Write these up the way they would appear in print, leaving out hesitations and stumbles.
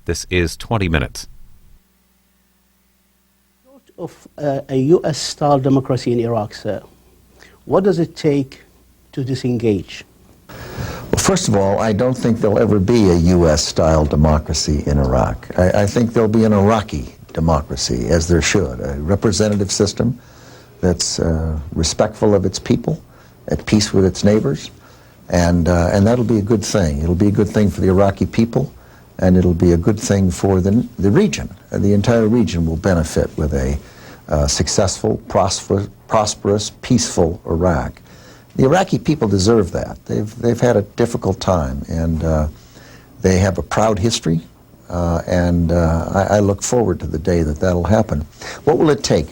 This is 20 Minutes. Of a U.S.-style democracy in Iraq, sir, what does it take to disengage? Well, first of all, I don't think there'll ever be a U.S.-style democracy in Iraq. I think there'll be an Iraqi democracy, as there should, a representative system that's respectful of its people, at peace with its neighbors, and that'll be a good thing. It'll be a good thing for the Iraqi people, and it'll be a good thing for the region. The entire region will benefit with a successful, prosperous, peaceful Iraq. The Iraqi people deserve that. They've had a difficult time, and they have a proud history, and I look forward to the day that that'll happen. What will it take?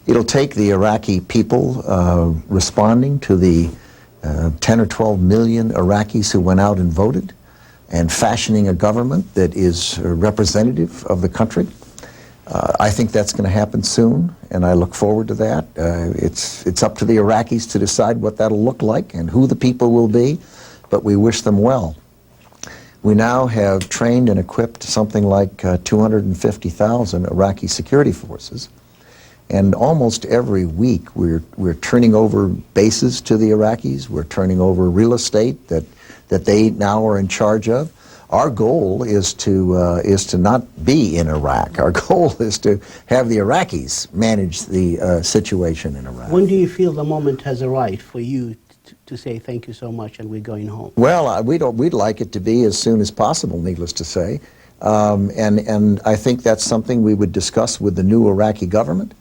It'll take the Iraqi people responding to the 10 or 12 million Iraqis who went out and voted, and fashioning a government that is representative of the country. I think that's going to happen soon, and I look forward to that. It's up to the Iraqis to decide what that'll look like and who the people will be, but we wish them well. We now have trained and equipped something like 250,000 Iraqi security forces, and almost every week we're turning over bases to the Iraqis. We're turning over real estate that they now are in charge of. Our goal is to not be in Iraq. Our goal is to have the Iraqis manage the situation in Iraq. When do you feel the moment has arrived for you to say thank you so much and we're going home? Well, we'd like it to be as soon as possible, needless to say. And I think that's something we would discuss with the new Iraqi government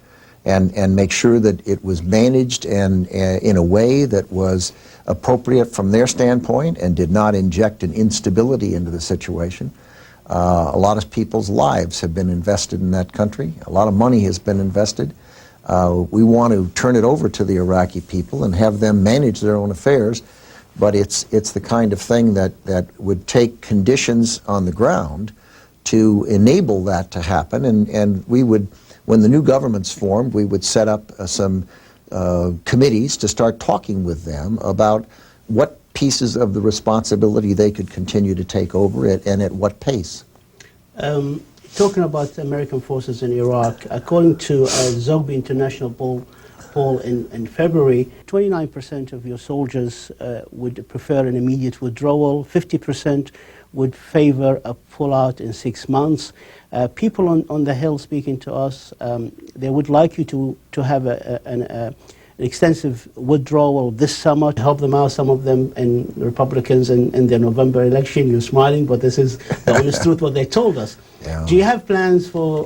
and make sure that it was managed and in a way that was appropriate from their standpoint and did not inject an instability into the situation. A lot of people's lives have been invested in that country. A lot of money has been invested. We want to turn it over to the Iraqi people and have them manage their own affairs, but it's the kind of thing that would take conditions on the ground to enable that to happen, and we would, when the new government's formed, we would set up some committees to start talking with them about what pieces of the responsibility they could continue to take over it and at what pace. Talking about American forces in Iraq, according to a Zogby International poll in February, 29% of your soldiers would prefer an immediate withdrawal, 50% would favor a pullout in 6 months. People on the Hill speaking to us, they would like you to have an extensive withdrawal this summer to help them out, some of them and Republicans in their November election. You're smiling, but this is the honest truth, what they told us. Yeah. Do you have plans for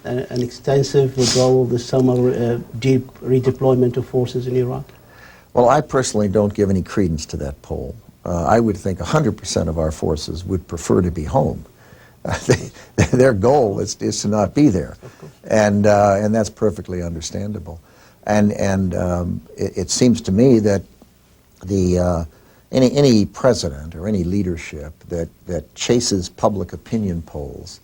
an extensive withdrawal this summer, deep redeployment of forces in Iraq? Well, I personally don't give any credence to that poll. I would think 100% of our forces would prefer to be home. Their goal is to not be there, and that's perfectly understandable. And it seems to me that any president or any leadership that chases public opinion polls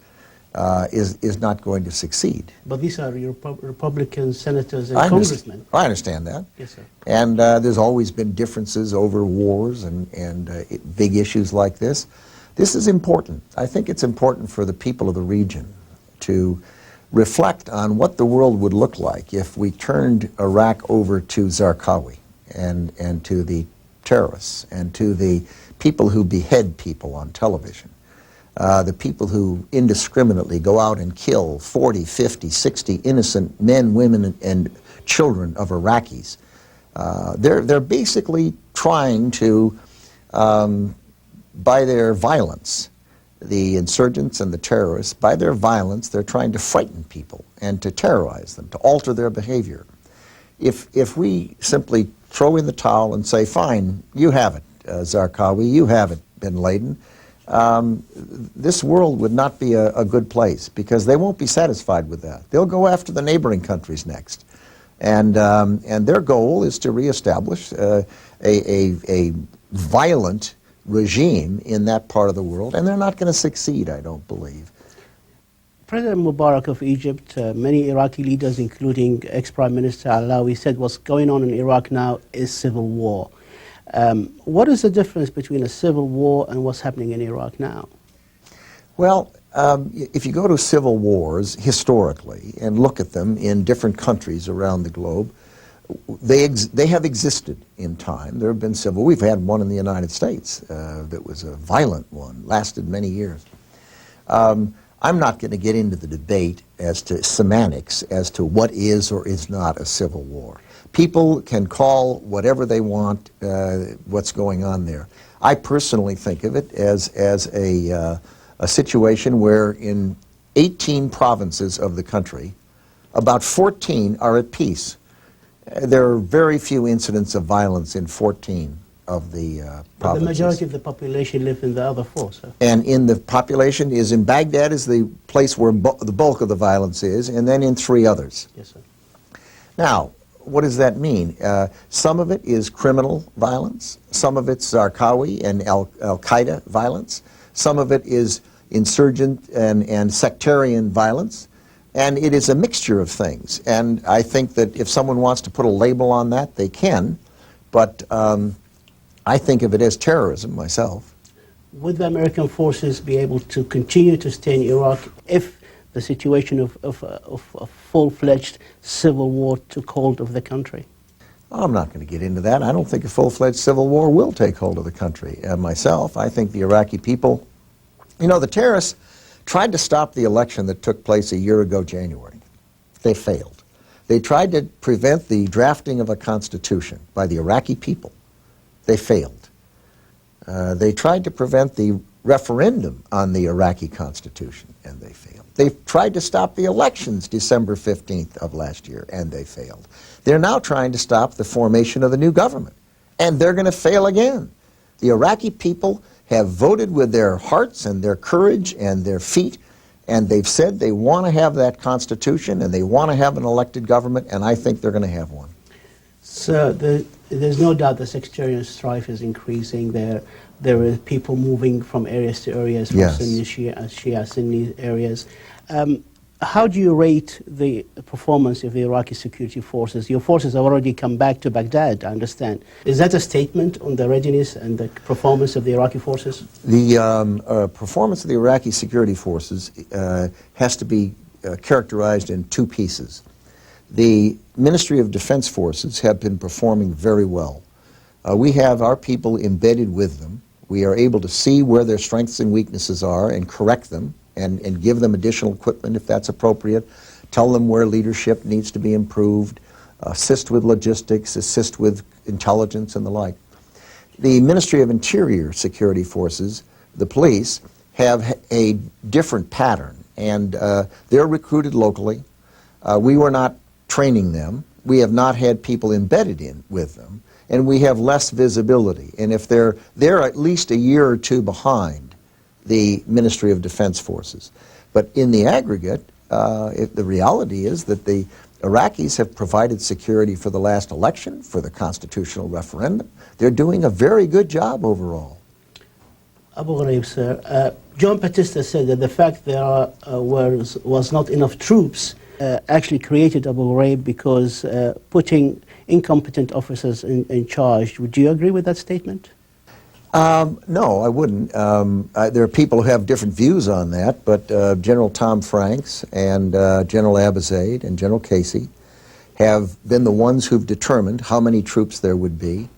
is not going to succeed. But these are your Republican senators and congressmen. I understand that. Yes, sir. And there's always been differences over wars and big issues like this. This is important. I think it's important for the people of the region to reflect on what the world would look like if we turned Iraq over to Zarqawi and to the terrorists and to the people who behead people on television. The people who indiscriminately go out and kill 40, 50, 60 innocent men, women, and children of Iraqis. They're basically trying to, by their violence, the insurgents and the terrorists, by their violence, they're trying to frighten people and to terrorize them, to alter their behavior. If we simply throw in the towel and say, fine, you have it, Zarqawi, you have it, bin Laden, this world would not be a good place because they won't be satisfied with that. They'll go after the neighboring countries next. And their goal is to reestablish a violent regime in that part of the world, and they're not going to succeed, I don't believe. President Mubarak of Egypt, many Iraqi leaders, including ex-Prime Minister Alawi, said what's going on in Iraq now is civil war. What is the difference between a civil war and what's happening in Iraq now? Well, if you go to civil wars historically and look at them in different countries around the globe, they have existed in time. There have been civil. We've had one in the United States that was a violent one, lasted many years. I'm not going to get into the debate as to semantics as to what is or is not a civil war. People can call whatever they want what's going on there. I personally think of it as a situation where in 18 provinces of the country, about 14 are at peace. There are very few incidents of violence in 14 of the provinces. But the majority of the population live in the other four, sir. And in the population is in Baghdad is the place where the bulk of the violence is, and then in 3 others. Yes, sir. Now, what does that mean? Some of it is criminal violence. Some of it's Zarqawi and al-Qaeda violence. Some of it is insurgent and sectarian violence. And it is a mixture of things. And I think that if someone wants to put a label on that, they can. But I think of it as terrorism myself. Would the American forces be able to continue to stay in Iraq if the situation of a full-fledged civil war took hold of the country? I'm not going to get into that. I don't think a full-fledged civil war will take hold of the country myself. I think the Iraqi people, you know, the terrorists tried to stop the election that took place a year ago, January. They failed. They tried to prevent the drafting of a constitution by the Iraqi people. They failed. They tried to prevent the referendum on the Iraqi constitution, and they failed. They tried to stop the elections December 15th of last year, and they failed. They're now trying to stop the formation of the new government, and they're going to fail again. The Iraqi people have voted with their hearts and their courage and their feet, and they've said they want to have that constitution and they want to have an elected government, and I think they're going to have one. So there's no doubt the sectarian strife is increasing. There are people moving from areas to areas, from Yes. Sunni, Shia, Sunni areas. How do you rate the performance of the Iraqi security forces? Your forces have already come back to Baghdad, I understand. Is that a statement on the readiness and the performance of the Iraqi forces? The performance of the Iraqi security forces has to be characterized in 2 pieces. The Ministry of Defense forces have been performing very well. We have our people embedded with them. We are able to see where their strengths and weaknesses are and correct them and give them additional equipment if that's appropriate, tell them where leadership needs to be improved, assist with logistics, assist with intelligence and the like. The Ministry of Interior security forces, the police, have a different pattern, and they're recruited locally. We were not training them. We have not had people embedded in with them, and we have less visibility. And if they're at least a year or 2 behind the Ministry of Defense forces. But in the aggregate, the reality is that the Iraqis have provided security for the last election, for the constitutional referendum. They're doing a very good job overall. Abu Ghraib, sir, John Batista said that the fact there was not enough troops actually created Abu Ghraib because putting incompetent officers in charge. Would you agree with that statement? No, I wouldn't. There are people who have different views on that, but General Tom Franks and General Abizaid and General Casey have been the ones who've determined how many troops there would be.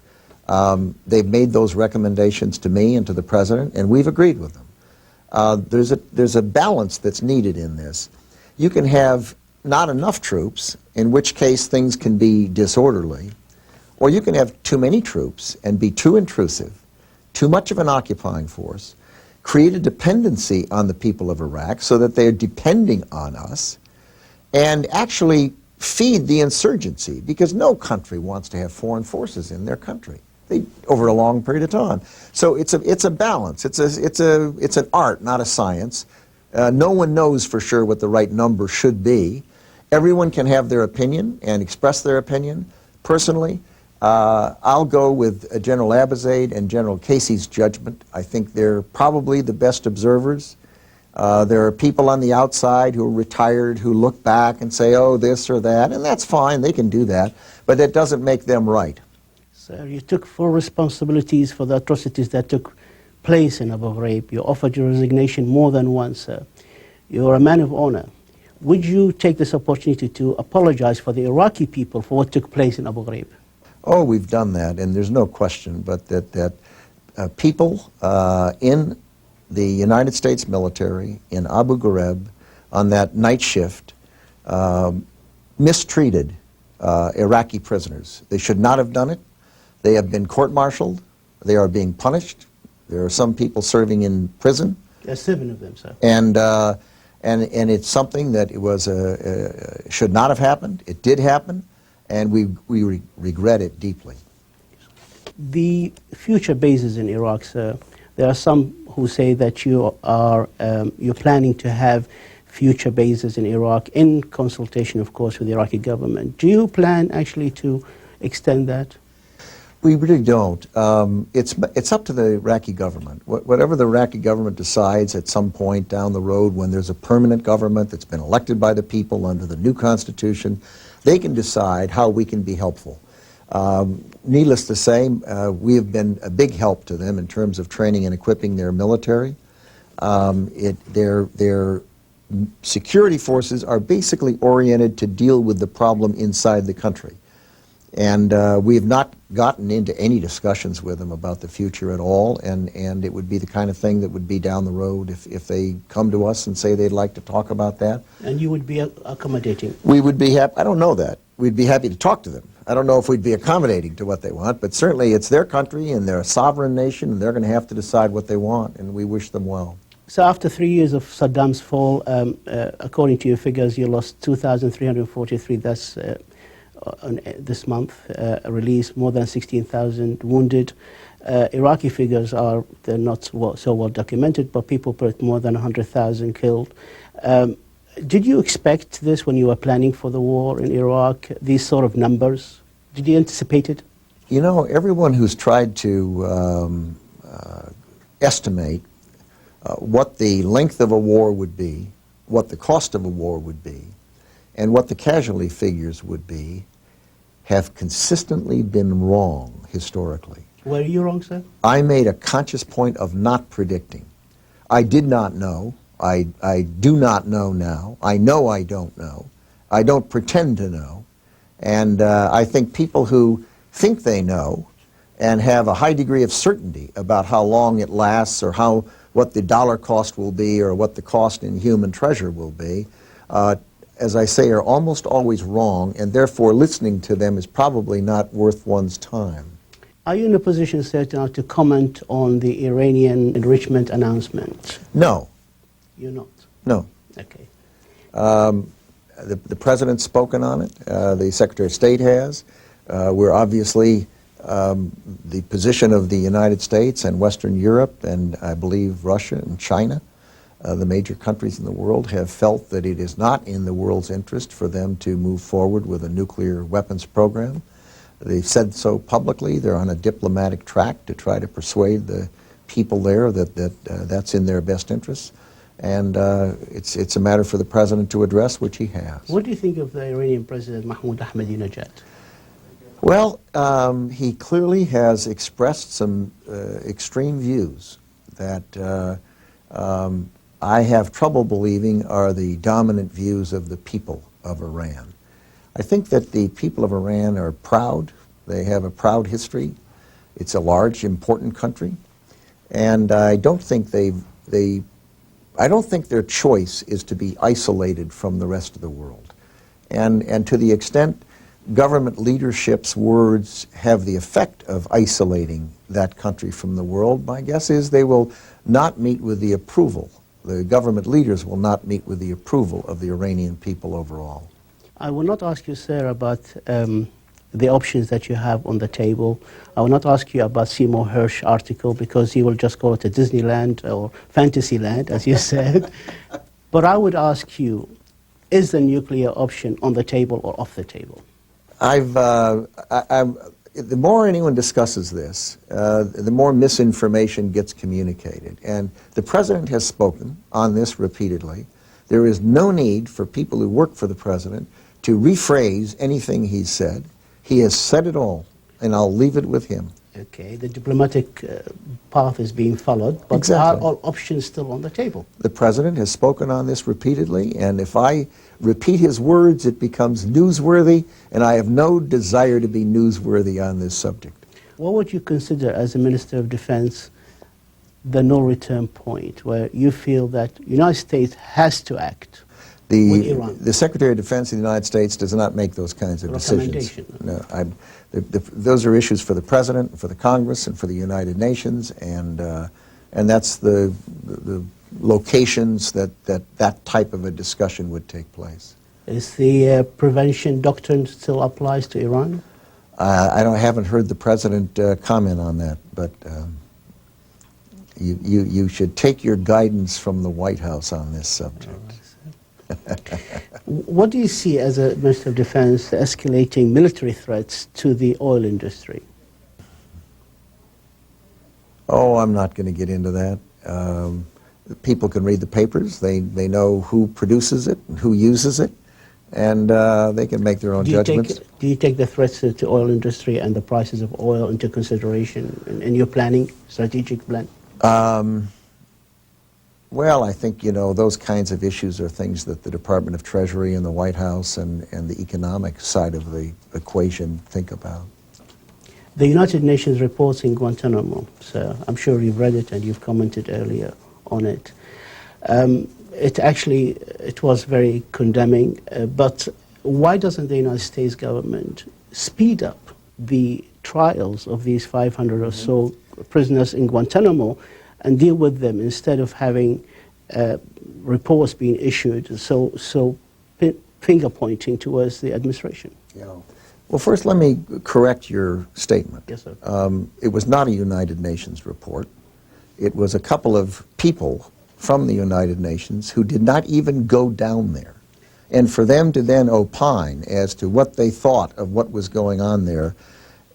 They've made those recommendations to me and to the President, and we've agreed with them. There's a balance that's needed in this. You can have not enough troops, in which case things can be disorderly, or you can have too many troops and be too intrusive, too much of an occupying force, create a dependency on the people of Iraq so that they're depending on us, and actually feed the insurgency, because no country wants to have foreign forces in their country over a long period of time. So it's a balance. It's an art, not a science. No one knows for sure what the right number should be. Everyone can have their opinion and express their opinion. Personally, I'll go with General Abizaid and General Casey's judgment. I think they're probably the best observers. There are people on the outside who are retired who look back and say, oh, this or that, and that's fine, they can do that, but that doesn't make them right. So you took full responsibilities for the atrocities that took place in Abu Ghraib. You offered your resignation more than once. You're a man of honor. Would you take this opportunity to apologize for the Iraqi people for what took place in Abu Ghraib? Oh, we've done that, and there's no question but that people in the United States military, in Abu Ghraib, on that night shift, mistreated Iraqi prisoners. They should not have done it. They have been court-martialed. They are being punished. There are some people serving in prison. There's 7 of them, sir. And it's something that it was should not have happened. It did happen, and we regret it deeply. The future bases in Iraq, sir, there are some who say that you're planning to have future bases in Iraq in consultation, of course, with the Iraqi government. Do you plan actually to extend that? We really don't. It's up to the Iraqi government. Whatever the Iraqi government decides at some point down the road, when there's a permanent government that's been elected by the people under the new constitution, they can decide how we can be helpful. Needless to say, we have been a big help to them in terms of training and equipping their military. Their security forces are basically oriented to deal with the problem inside the country. And we have not gotten into any discussions with them about the future at all, and it would be the kind of thing that would be down the road if they come to us and say they'd like to talk about that. And you would be accommodating? We would be happy. I don't know that. We'd be happy to talk to them. I don't know if we'd be accommodating to what they want, but certainly it's their country and they're a sovereign nation, and they're going to have to decide what they want, and we wish them well. So after 3 years of Saddam's fall, according to your figures, you lost 2,343 deaths this month, released more than 16,000 wounded. Iraqi figures they're not so well documented, but people put more than 100,000 killed. Did you expect this when you were planning for the war in Iraq, these sort of numbers? Did you anticipate it? You know, everyone who's tried to estimate what the length of a war would be, what the cost of a war would be, and what the casualty figures would be, have consistently been wrong historically. Were you wrong, sir? I made a conscious point of not predicting. I did not know. I do not know now. I know I don't know. I don't pretend to know. And I think people who think they know and have a high degree of certainty about how long it lasts, or what the dollar cost will be, or what the cost in human treasure will be, as I say, are almost always wrong, and therefore listening to them is probably not worth one's time. Are you in a position, sir, now to comment on the Iranian enrichment announcement? No. You're not? No. Okay. The President's spoken on it. The Secretary of State has. We're obviously the position of the United States and Western Europe, and I believe Russia and China, the major countries in the world, have felt that it is not in the world's interest for them to move forward with a nuclear weapons program. They've said so publicly. They're on a diplomatic track to try to persuade the people there that that's in their best interests. And it's a matter for the President to address, which he has. What do you think of the Iranian President Mahmoud Ahmadinejad? Well, he clearly has expressed some extreme views that I have trouble believing are the dominant views of the people of Iran. I think that the people of Iran are proud. They have a proud history. It's a large, important country. And I don't think I don't think their choice is to be isolated from the rest of the world. And to the extent government leadership's words have the effect of isolating that country from the world, my guess is they will not meet with the approval. The government leaders will not meet with the approval of the Iranian people overall. I will not ask you, sir, about the options that you have on the table. I will not ask you about Seymour Hersh article, because he will just call it a Disneyland or Fantasyland, as you said. But I would ask you, is the nuclear option on the table or off the table? The more anyone discusses this, the more misinformation gets communicated. And the President has spoken on this repeatedly. There is no need for people who work for the President to rephrase anything he's said. He has said it all, and I'll leave it with him. Okay, the diplomatic path is being followed, but Exactly. are all options still on the table? The President has spoken on this repeatedly, and if I repeat his words, it becomes newsworthy, and I have no desire to be newsworthy on this subject. What would you consider, as a Minister of Defense, the no-return point, where you feel that the United States has to act with Iran? The Secretary of Defense of the United States does not make those kinds of decisions. No, those are issues for the President, for the Congress, and for the United Nations, and that's the locations that type of a discussion would take place. Is the prevention doctrine still applies to Iran? I haven't heard the President comment on that, but you should take your guidance from the White House on this subject. What do you see as a Minister of Defense escalating military threats to the oil industry? Oh, I'm not going to get into that. People can read the papers. They know who produces it and who uses it, and they can make their own judgments. Do you take the threats to the oil industry and the prices of oil into consideration in your planning, strategic plan? Well, I think, those kinds of issues are things that the Department of Treasury and the White House and the economic side of the equation think about. The United Nations reports in Guantanamo, so I'm sure you've read it and you've commented earlier on it. It was very condemning, but why doesn't the United States government speed up the trials of these 500 or so prisoners in Guantanamo and deal with them instead of having reports being issued so finger-pointing towards the administration? Yeah. Well, first let me correct your statement. Yes, sir. It was not a United Nations report. It was a couple of people from the United Nations who did not even go down there. And for them to then opine as to what they thought of what was going on there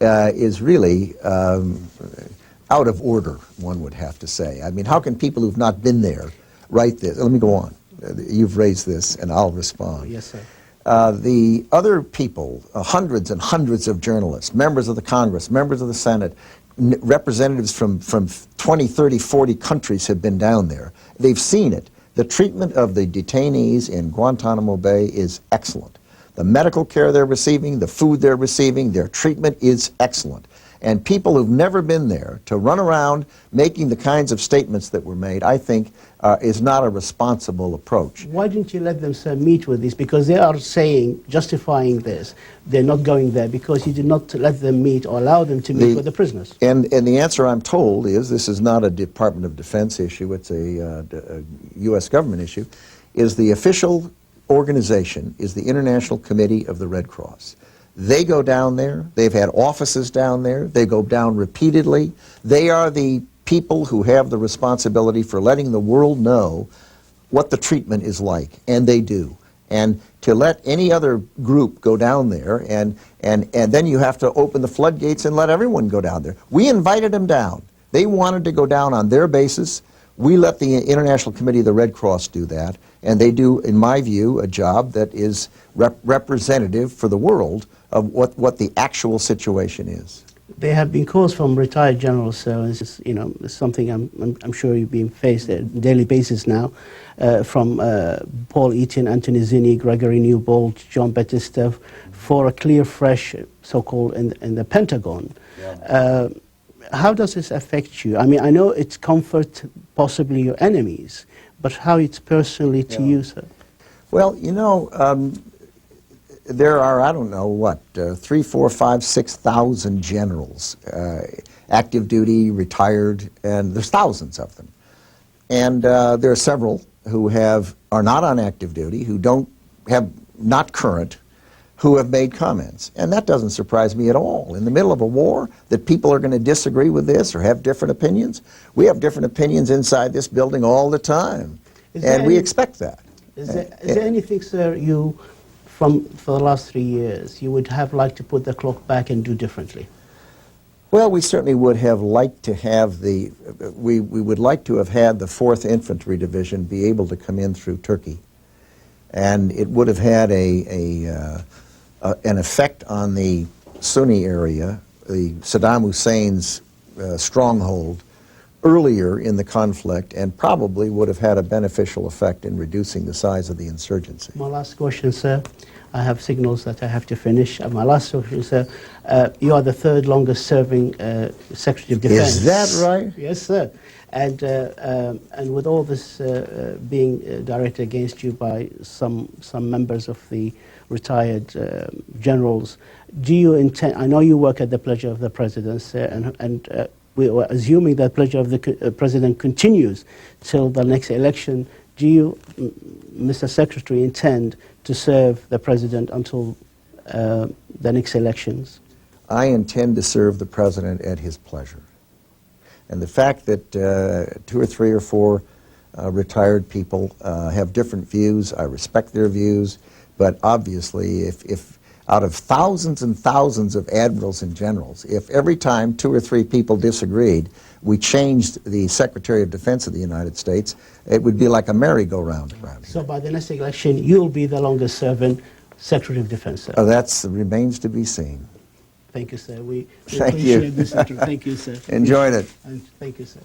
is really out of order, one would have to say. I mean, how can people who've not been there write this? Let me go on. You've raised this, and I'll respond. Yes, sir. The other people, hundreds and hundreds of journalists, members of the Congress, members of the Senate, representatives from 20, 30, 40 countries have been down there. They've seen it. The treatment of the detainees in Guantanamo Bay is excellent. The medical care they're receiving, the food they're receiving, their treatment is excellent. And people who've never been there to run around making the kinds of statements that were made, I think, is not a responsible approach. Why didn't you let them, sir, meet with these? Because they are saying, justifying this, they're not going there because you did not let them meet or allow them to meet with the prisoners. And the answer I'm told is, this is not a Department of Defense issue, it's a U.S. government issue, is the official organization is the International Committee of the Red Cross. They go down there. They've had offices down there. They go down repeatedly. They are the people who have the responsibility for letting the world know what the treatment is like, and they do. And to let any other group go down there, and then you have to open the floodgates and let everyone go down there. We invited them down. They wanted to go down on their basis. We let the International Committee of the Red Cross do that, and they do, in my view, a job that is representative for the world of what the actual situation is. There have been calls from retired generals, so it's something I'm sure you're being faced on a daily basis now, from Paul Eaton, Anthony Zinni, Gregory Newbold, John Battista, for a clear, fresh, so-called, in the Pentagon. Yeah. How does this affect you? I mean, I know it's comfort possibly your enemies, but how it's personally to you, sir? Well, there are, I don't know, what, 3, 4, 5, 6,000 generals, active duty, retired, and there's thousands of them. And there are several who are not on active duty, who not current, who have made comments. And that doesn't surprise me at all. In the middle of a war, that people are going to disagree with this or have different opinions. We have different opinions inside this building all the time. And we expect that. Is there anything, sir, for the last 3 years, you would have liked to put the clock back and do differently? Well, we certainly would have liked to have we would like to have had the 4th Infantry Division be able to come in through Turkey. And it would have had an effect on the Sunni area Saddam Hussein's stronghold earlier in the conflict, and probably would have had a beneficial effect in reducing the size of the insurgency. My last question, sir. I have signals that I have to finish. My last question, sir. You are the third longest serving Secretary of Defense. Is that right? Yes, sir. And with all this being directed against you by some members of the retired generals, do you intend, I know you work at the pleasure of the President, sir, and we are assuming that pleasure of the President continues till the next election. Do you, Mr. Secretary, intend to serve the President until the next elections? I intend to serve the President at his pleasure. And the fact that 2 or 3 or 4 retired people have different views, I respect their views, but obviously if out of thousands and thousands of admirals and generals, if every time 2 or 3 people disagreed, we changed the Secretary of Defense of the United States, it would be like a merry-go-round around here. So by the next election, you'll be the longest serving Secretary of Defense, sir. That remains to be seen. Thank you, sir. We Thank appreciate you. this interview. Thank you, sir. Enjoyed it. And thank you, sir.